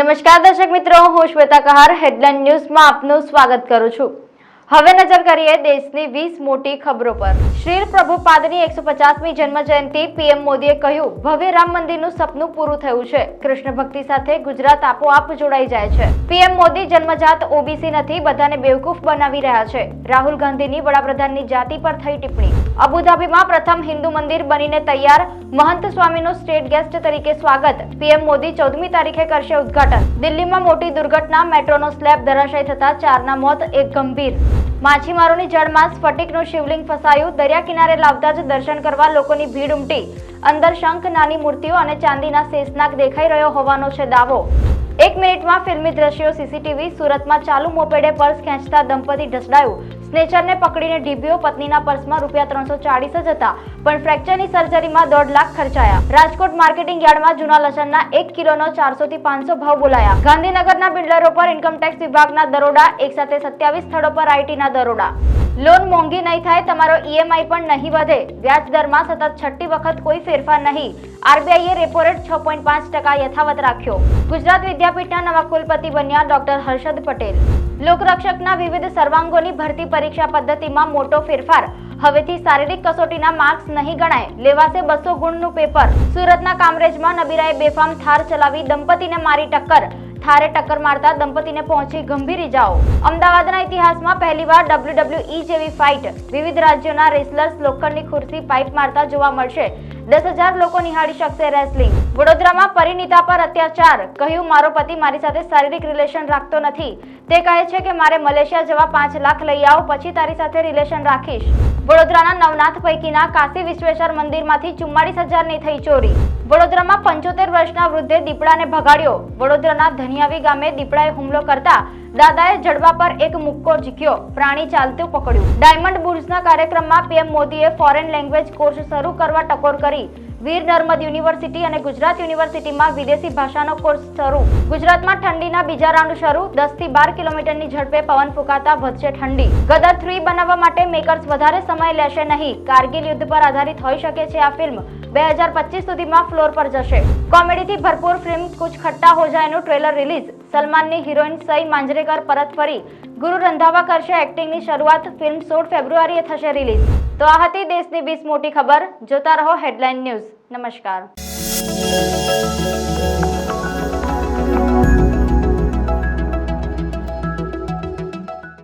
નમસ્કાર દર્શક મિત્રો, હું શ્વેતા કહાર હેડલાઇન ન્યૂઝમાં આપનું સ્વાગત કરું છું। હવે નજર કરીએ દેશની 20 મોટી ખબરો પર। શ્રી પ્રભુપાદની 150મી જન્મ જયંતિ પીએમ મોદીએ કહ્યું, ભવ્ય રામ મંદિરનું સપનું પૂરું થયું છે। કૃષ્ણ ભક્તિ સાથે ગુજરાત આપોઆપ જોડાઈ જાય છે। પીએમ મોદી જન્મજાત ઓબીસી નથી, બધાને બેવકૂફ બનાવી રહ્યા છે। રાહુલ ગાંધીની વડાપ્રધાનની જાતિ પર થઈ ટિપ્પણી। અબુધાબીમાં પ્રથમ હિન્દુ મંદિર બનીને તૈયાર, મહંત સ્વામીનું સ્ટેટ ગેસ્ટ તરીકે સ્વાગત। પીએમ મોદી 14મી તારીખે કરશે ઉદ્ઘાટન। દિલ્હીમાં મોટી દુર્ઘટના, મેટ્રોનો સ્લેબ ધરાશાયી થતા 4ના મોત, એક ગંભીર। માછીમારોની જળમાં સ્ફટિકનું શિવલિંગ ફસાયું, દરિયા કિનારે લાવતા જ દર્શન કરવા લોકોની ભીડ ઉમટી। અંદર શંખ, નાની મૂર્તિઓ અને ચાંદીના શેષનાગ દેખાઈ રહ્યો હોવાનો છે દાવો। 1 મિનિટમાં ફિલ્મી દ્રશ્યો સીસીટીવી। સુરતમાં ચાલુ મોપેડે પર્સ ખેંચતા દંપતી ઢસડાયું। સ્નેચરને પકડીને ઢીબ્યો, પત્નીના પર્સમાં ₹340 જ હતા, પણ ફ્રેક્ચરની સર્જરીમાં 1.5 લાખ ખર્ચાયા। રાજકોટ માર્કેટિંગ યાર્ડમાં જૂના લસણના 1 કિલોનો 400 થી 500 ભાવ બોલાયા। ગાંધીનગરના બિલ્ડરો પર ઇન્કમટેક્સ વિભાગના દરોડા, એક સાથે 27 સ્થળો પર આઈટીના દરોડા। લોન મોંઘી નહીં થાય, તમારો ઈએમઆઈ પણ નહીં વધે। વ્યાજ દરમાં સતત 6ઠ્ઠી વખત કોઈ ફેરફાર નહીં। આરબીઆઈએ રેપો રેટ 6.5% યથાવત રાખ્યો। ગુજરાત વિદ્યાપીઠના નવા કુલપતિ બન્યા ડોક્ટર હર્ષદ પટેલ। લોકરક્ષકના વિવિધ સર્વાંગોની ભરતી પરીક્ષા પદ્ધતિમાં મોટો ફેરફાર। હવેથી શારીરિક કસોટીના માર્ક્સ નહીં ગણાય, લેવાશે 200 ગુણનું પેપર। સુરતના કામરેજમાં નબીરાએ બેફામ થાર ચલાવી દંપતીને મારી ટક્કર। થારે ટક્કર મારતા દંપતીને પહોંચી ગંભીર ઇજાઓ। અમદાવાદના ઇતિહાસમાં પહેલીવાર WWE જેવી ફાઇટ। વિવિધ રાજ્યોના રેસલર્સ લોખંડની ખુરશી પાઇપ મારતા જોવા મળશે। 10,000 લોકો નિહાળી શકશે રેસલિંગ। વડોદરામાં પરિણીતા પર અત્યાચાર, કહ્યું મારો પતિ મારી સાથે શારીરિક રિલેશન રાખતો નથી। તે કહે છે કે મારે મલેશિયા જવા 5 લાખ લઈ આવો, પછી તારી સાથે રિલેશન રાખીશ। વડોદરાના નવનાથ પૈકીના કાશી વિશ્વેશ્વર મંદિરમાંથી 44,000ની થઈ ચોરી। વડોદરામાં 75 વર્ષના વૃદ્ધે દીપડાને ભગાડ્યો। વડોદરાના ધનિયાવી ગામે દીપડાએ હુમલો કરતા દાદાએ જડબા પર એક મુક્કો ઝીક્યો, પ્રાણી ચાલતું પકડ્યું। ડાયમંડ બુર્સના કાર્યક્રમમાં પીએમ મોદીએ ફોરેન લેંગ્વેજ કોર્સ શરૂ કરવા ટકોર કરી। વીર નર્મદ યુનિવર્સિટી અને ગુજરાત યુનિવર્સિટીમાં વિદેશી ભાષાનો કોર્સ શરૂ। ગુજરાતમાં ઠંડીના બીજા રાઉન્ડ શરૂ। 10 થી 12 કિલોમીટરની ઝડપે પવન ફૂંકાતા વધશે ઠંડી। ગદર 3 બનાવવા માટે મેકર્સ વધારે સમય લેશે નહીં। કારગિલ યુદ્ધ પર આધારિત હોઈ શકે છે આ ફિલ્મ। 2025 સુધીમાં ફ્લોર પર જશે। કોમેડીથી ભરપૂર ફિલ્મ કુછ ખટ્ટા હો જાયનું ટ્રેલર રિલીઝ। સલમાનની હિરોઈન સઈ માંજરેકર પરત ફરી। ગુરુ રંધાવા કરશે એક્ટિંગની શરૂઆત। ફિલ્મ 16 ફેબ્રુઆરીએ થશે રિલીઝ। તો આ હતી દેશની 20 મોટી ખબર। જોતા રહો હેડલાઇન ન્યૂઝ। નમસ્કાર।